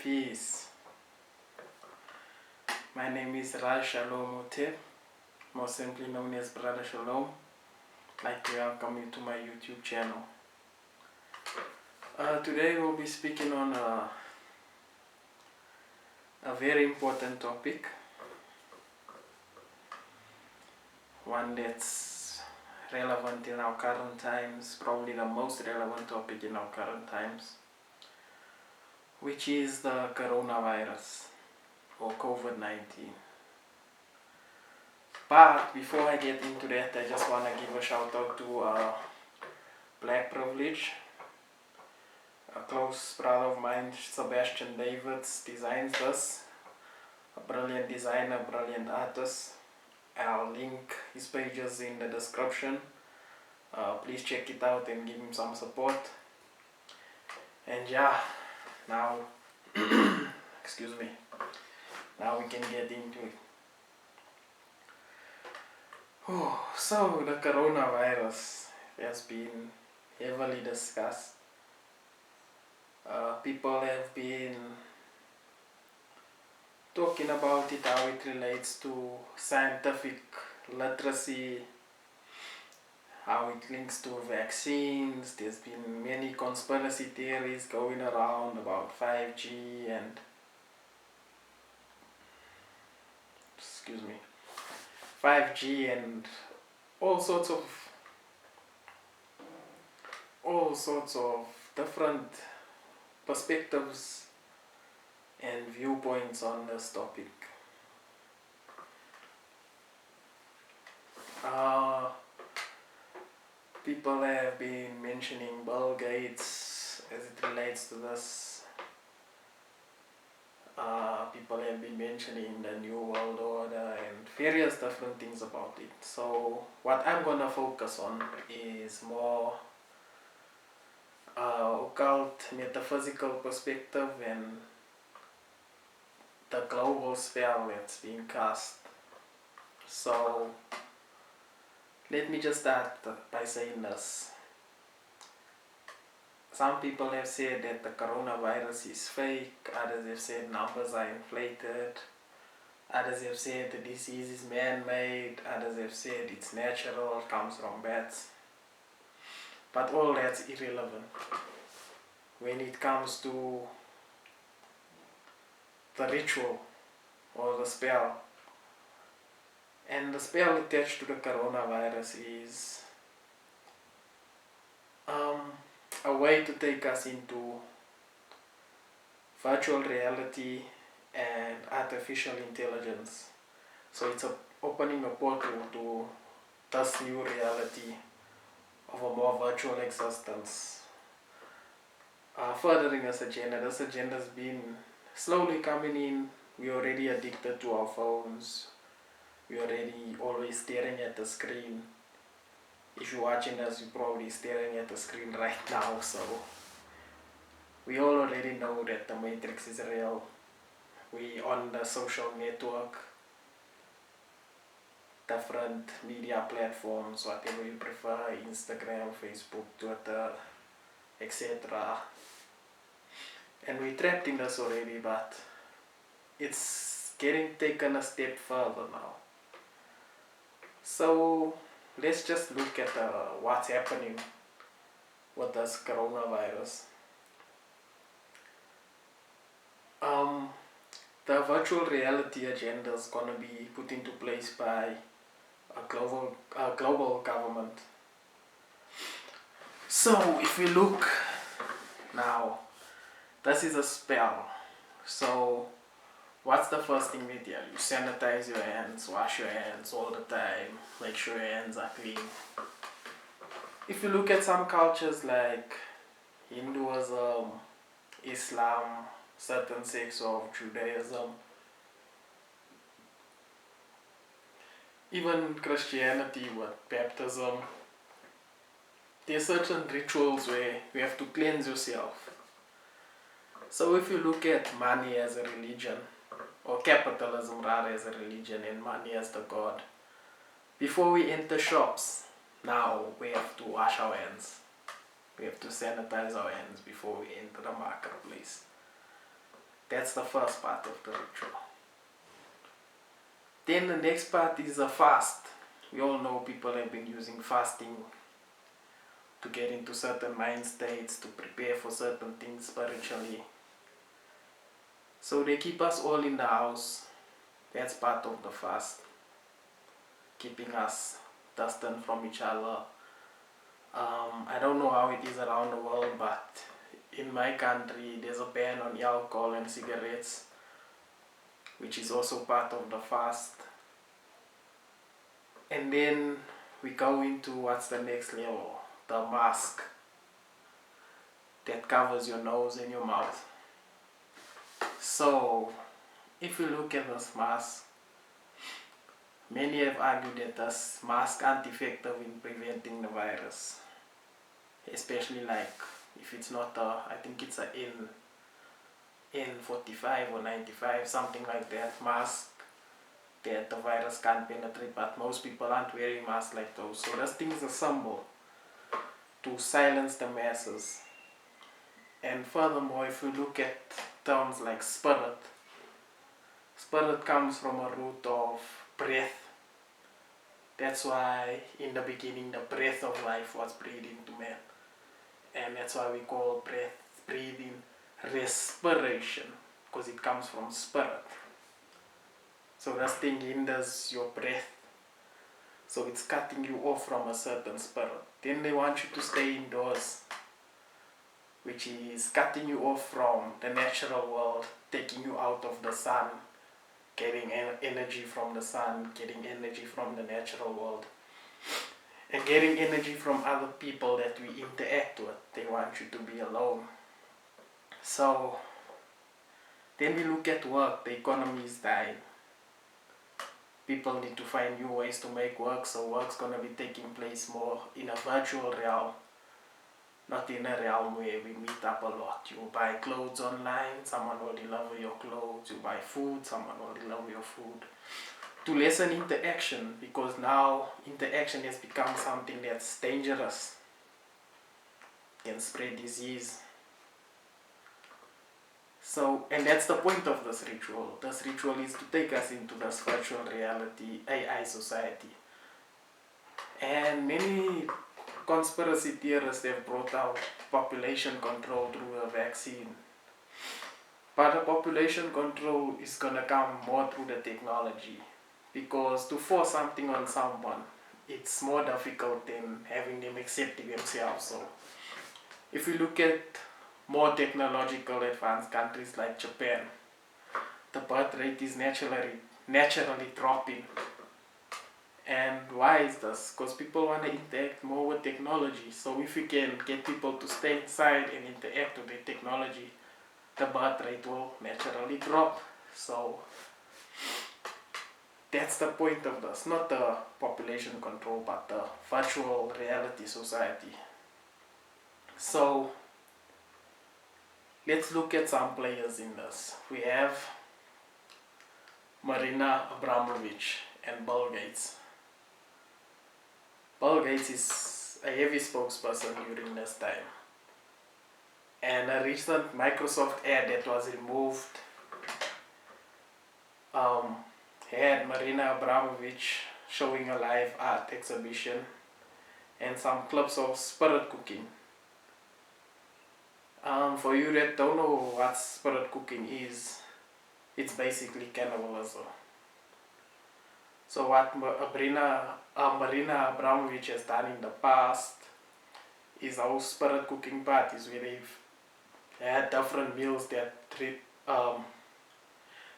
Peace. My name is Raj Shalom Utep, more simply known as Brother Shalom. I'd like to welcome you to my YouTube channel. Today we'll be speaking on a very important topic, one that's relevant in our current times, probably the most relevant topic in our current times, which is the coronavirus or COVID-19. But before I get into that, I just want to give a shout out to Black Privilege. A close brother of mine, Sebastian Davids, designs this. A brilliant designer, brilliant artist. I'll link his pages in the description. Please check it out and give him some support. And yeah, now, excuse me, now we can get into it. So the coronavirus has been heavily discussed. People have been talking about it, how it relates to scientific literacy, how it links to vaccines. There's been many conspiracy theories going around about 5G and 5G and all sorts of different perspectives and viewpoints on this topic. People have been mentioning Bill Gates as it relates to this. People have been mentioning the New World Order and various different things about it. So what I'm going to focus on is more occult, metaphysical perspective and the global spell that's being cast. So let me just start by saying this. Some people have said that the coronavirus is fake, others have said numbers are inflated, others have said the disease is man-made, others have said it's natural, comes from bats. But all that's irrelevant when it comes to the ritual or the spell. And the spell attached to the coronavirus is a way to take us into virtual reality and artificial intelligence. So it's opening a portal to this new reality of a more virtual existence. Furthering this agenda has been slowly coming in. We're already addicted to our phones. We're already always staring at the screen. If you're watching us, you're probably staring at the screen right now. So we all already know that the Matrix is real. We on the social network, different media platforms, whatever you prefer, Instagram, Facebook, Twitter, etc. And we're trapped in this already, but it's getting taken a step further now. So let's just look at what's happening with this coronavirus. The virtual reality agenda is going to be put into place by a global government. So if we look now, this is a spell. So what's the first thing we do? You sanitize your hands, wash your hands all the time, make sure your hands are clean. If you look at some cultures like Hinduism, Islam, certain sects of Judaism, even Christianity with baptism, there's certain rituals where you have to cleanse yourself. So if you look at money as a religion, or capitalism rather as a religion and money as the god, before we enter shops, now we have to wash our hands. We have to sanitize our hands before we enter the marketplace. That's the first part of the ritual. Then the next part is a fast. We all know people have been using fasting to get into certain mind states, to prepare for certain things spiritually. So they keep us all in the house. That's part of the fast. Keeping us distant from each other. I don't know how it is around the world, but in my country there's a ban on alcohol and cigarettes, which is also part of the fast. And then we go into what's the next level, the mask that covers your nose and your mouth. So if you look at this mask, many have argued that this mask aren't effective in preventing the virus, especially like if it's not I think it's a N45 or 95, something like that, mask that the virus can't penetrate, but most people aren't wearing masks like those. So this thing is a symbol to silence the masses. And furthermore, if you look at terms like spirit comes from a root of breath. That's why in the beginning the breath of life was breathed into man. And that's why we call breathing respiration, because it comes from spirit. So this thing hinders your breath. So it's cutting you off from a certain spirit. Then they want you to stay indoors, which is cutting you off from the natural world, taking you out of the sun, getting energy from the sun, getting energy from the natural world, and getting energy from other people that we interact with. They want you to be alone. So then we look at work. The economy is dying. People need to find new ways to make work, so work's going to be taking place more in a virtual realm, not in a realm where we meet up a lot. You buy clothes online, someone will deliver your clothes. You buy food, someone will deliver your food. To lessen interaction, because now interaction has become something that's dangerous, can spread disease. So, and that's the point of this ritual. This ritual is to take us into this virtual reality, AI society. And many conspiracy theorists have brought out population control through a vaccine. But the population control is going to come more through the technology. Because to force something on someone, it's more difficult than having them accept it themselves. So if you look at more technological advanced countries like Japan, the birth rate is naturally dropping. And why is this? Because people want to interact more with technology. So if you can get people to stay inside and interact with the technology, the birth rate will naturally drop. So that's the point of this, not the population control, but the virtual reality society. So let's look at some players in this. We have Marina Abramovich and Bill Gates. Bill Gates is a heavy spokesperson during this time. And a recent Microsoft ad that was removed had Marina Abramovich showing a live art exhibition and some clips of spirit cooking. For you that don't know what spirit cooking is, it's basically cannibalism. So what Marina Abramovich has done in the past is our spirit cooking parties where they've had different meals that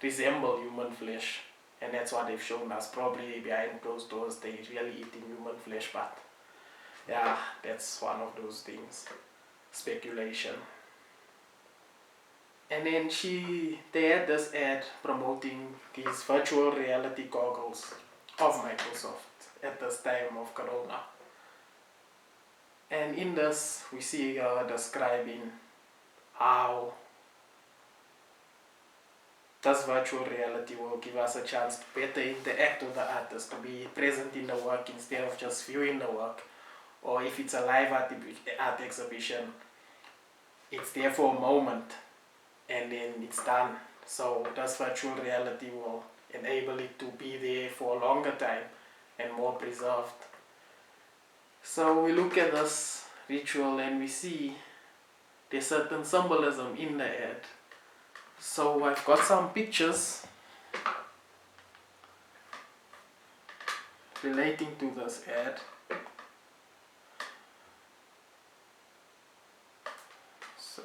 resemble human flesh, and that's what they've shown us. Probably behind closed doors they're really eating human flesh, but yeah, that's one of those things. Speculation. And then they had this ad promoting these virtual reality goggles of Microsoft at this time of Corona. And in this, we see describing how this virtual reality will give us a chance to better interact with the artist, to be present in the work instead of just viewing the work. Or if it's a live art exhibition, it's there for a moment, and then it's done. So this virtual reality will enable it to be there for a longer time and more preserved. So we look at this ritual and we see there's certain symbolism in the ad. So I've got some pictures relating to this ad. So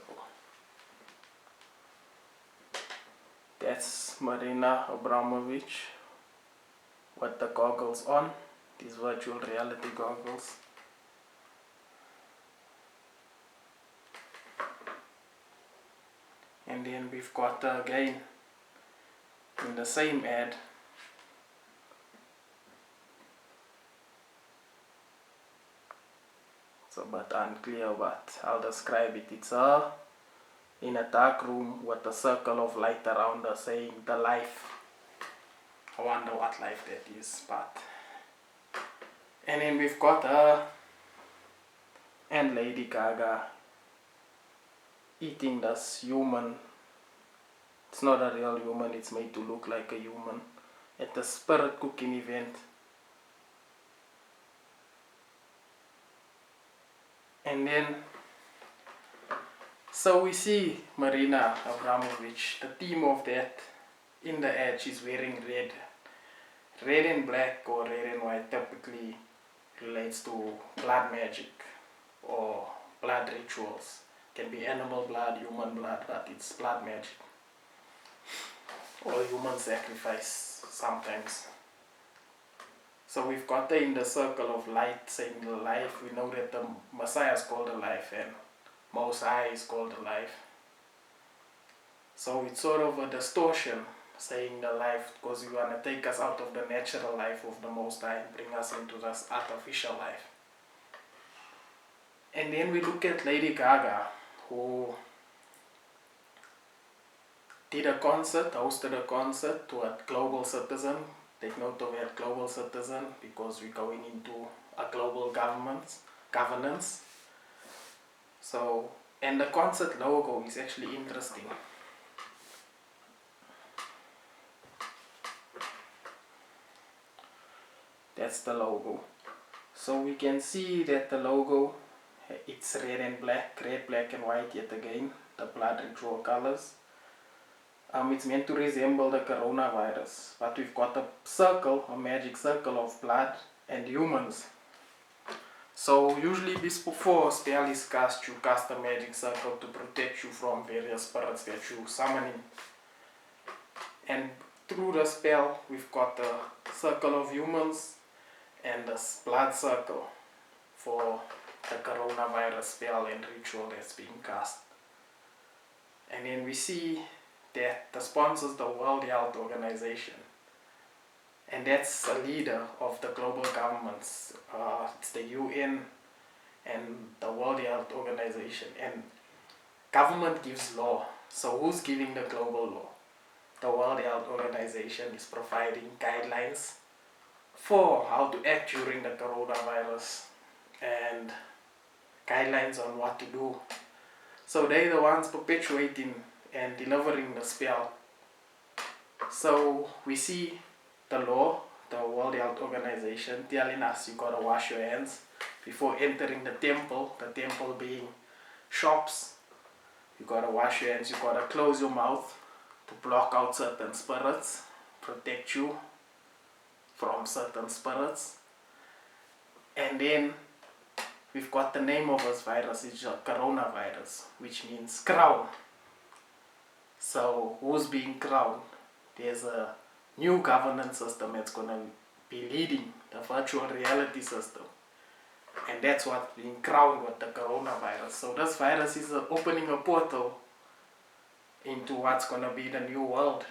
that's Marina Abramovich with the goggles on, these virtual reality goggles. And then we've got again in the same ad it's a bit unclear, but I'll describe it. It's in a dark room with a circle of light around us saying the life. I wonder what life that is, but and then we've got her and Lady Gaga eating this human. It's not a real human, it's made to look like a human at the spirit cooking event. And then so we see Marina Abramovich, the theme of that in the ad, she's wearing red. Red and black or red and white typically relates to blood magic or blood rituals. Can be animal blood, human blood, but it's blood magic or human sacrifice sometimes. So we've got her in the circle of light saying the life. We know that the Messiah is called alive and Most High is called alive. So it's sort of a distortion saying the life, because you want to take us out of the natural life of the Most High and bring us into this artificial life. And then we look at Lady Gaga, who did a concert, hosted a concert to a global citizen. Take note of that, global citizen, because we're going into a global governance. So, and the concert logo is actually interesting. That's the logo. So we can see that the logo, it's red and black, red, black and white yet again, the blood ritual colors. It's meant to resemble the coronavirus, but we've got a circle, a magic circle of blood and humans. So usually before a spell is cast, you cast a magic circle to protect you from various spirits that you summoning. And through the spell, we've got a circle of humans and a blood circle for the coronavirus spell and ritual that's being cast. And then we see that the sponsors the World Health Organization, and that's a leader of the global governments. It's the UN and the World Health Organization, and government gives law. So who's giving the global law? The World Health Organization is providing guidelines for how to act during the coronavirus and guidelines on what to do. So they're the ones perpetuating and delivering the spell. So we see the law, the World Health Organization, telling us you gotta wash your hands before entering the temple being shops. You gotta wash your hands, you gotta close your mouth to block out certain spirits, protect you from certain spirits. And then we've got the name of this virus, it's a coronavirus, which means crown. So who's being crowned? There's a new governance system that's going to be leading the virtual reality system. And that's what's being crowned with the coronavirus. So this virus is opening a portal into what's going to be the new world.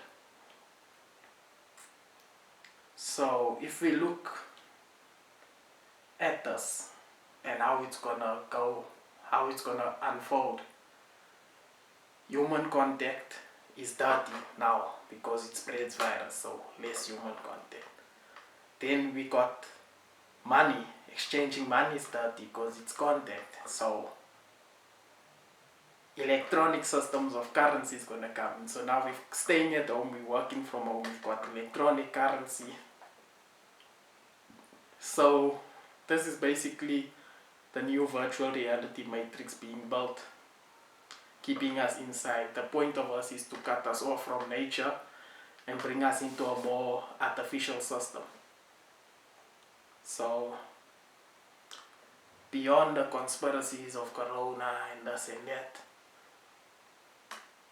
So if we look at this and how it's going to go, how it's going to unfold, human contact is dirty now because it spreads virus, so less human contact. Then we got money, exchanging money is dirty because it's contact, so electronic systems of currency is going to come in. So now we're staying at home, we're working from home, we've got electronic currency. So this is basically the new virtual reality matrix being built, keeping us inside. The point of us is to cut us off from nature and bring us into a more artificial system. So beyond the conspiracies of corona and this and that,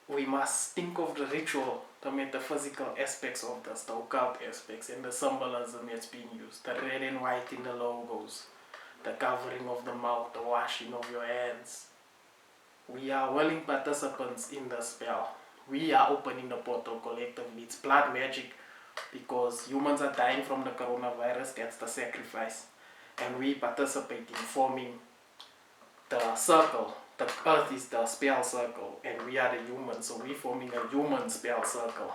we must think of the ritual, the metaphysical aspects of this, the occult aspects, and the symbolism that's being used. The red and white in the logos, the covering of the mouth, the washing of your hands. We are willing participants in the spell. We are opening the portal collectively. It's blood magic, because humans are dying from the coronavirus. That's the sacrifice. And we participate in forming the circle. The earth is the spell circle, and we are the humans, so we're forming a human spell circle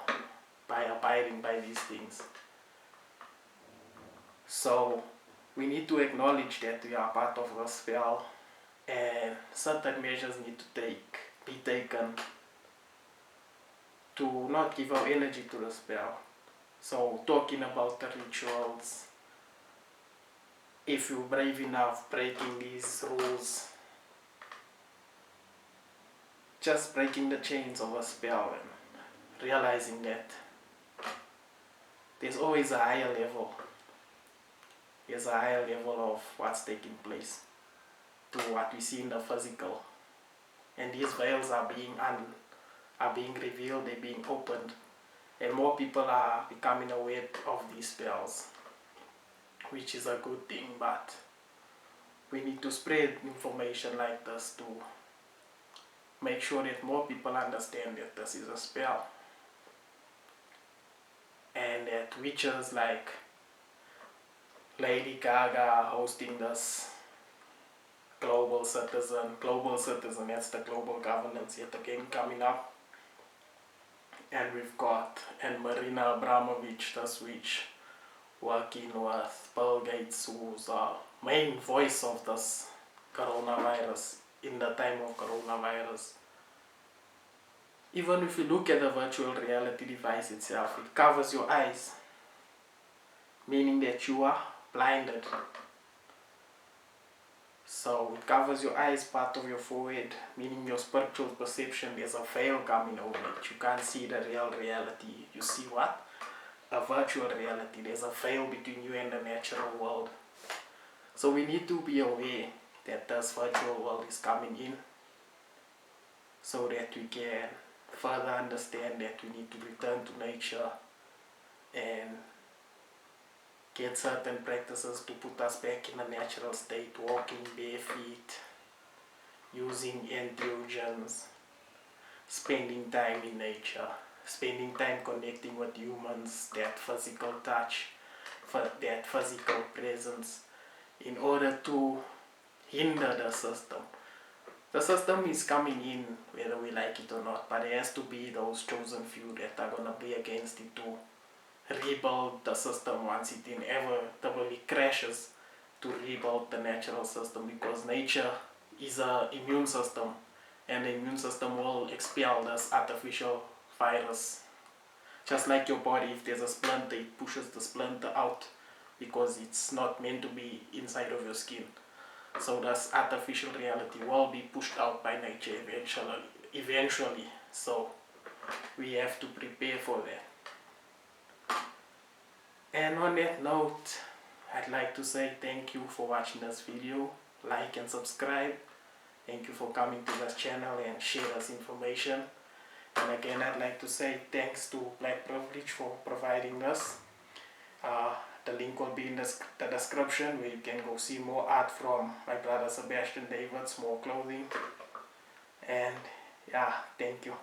by abiding by these things. So we need to acknowledge that we are part of the spell, and certain measures need to be taken to not give our energy to the spell. So talking about the rituals, if you're brave enough breaking these rules, just breaking the chains of a spell and realizing that there's always a higher level. There's a higher level of what's taking place to what we see in the physical. And these veils are being revealed, they're being opened. And more people are becoming aware of these spells, which is a good thing, but we need to spread information like this to make sure that more people understand that this is a spell, and that witches like Lady Gaga hosting this global citizen, that's the global governance yet again coming up. And we've got Marina Abramovich, this witch, working with Bill Gates, who's the main voice of this coronavirus in the time of coronavirus. Even if you look at the virtual reality device itself, it covers your eyes, meaning that you are blinded. So it covers your eyes, part of your forehead, meaning your spiritual perception, there's a veil coming over it. You can't see the real reality. You see what? A virtual reality. There's a veil between you and the natural world. So we need to be aware that this virtual world is coming in, so that we can further understand that we need to return to nature and get certain practices to put us back in a natural state, walking bare feet, using entheogens, spending time in nature, spending time connecting with humans, that physical touch, that physical presence, in order to hinder the system. The system is coming in whether we like it or not, but there has to be those chosen few that are going to be against it to rebuild the system once it inevitably crashes, to rebuild the natural system, because nature is an immune system, and the immune system will expel this artificial virus. Just like your body, if there's a splinter, it pushes the splinter out because it's not meant to be inside of your skin. So this artificial reality will be pushed out by nature eventually. So we have to prepare for that. And on that note, I'd like to say thank you for watching this video. Like and subscribe. Thank you for coming to this channel and share this information. And again, I'd like to say thanks to Black Privilege for providing this. The link will be in the description, where you can go see more art from my brother Sebastian Davids, more clothing. And yeah, thank you.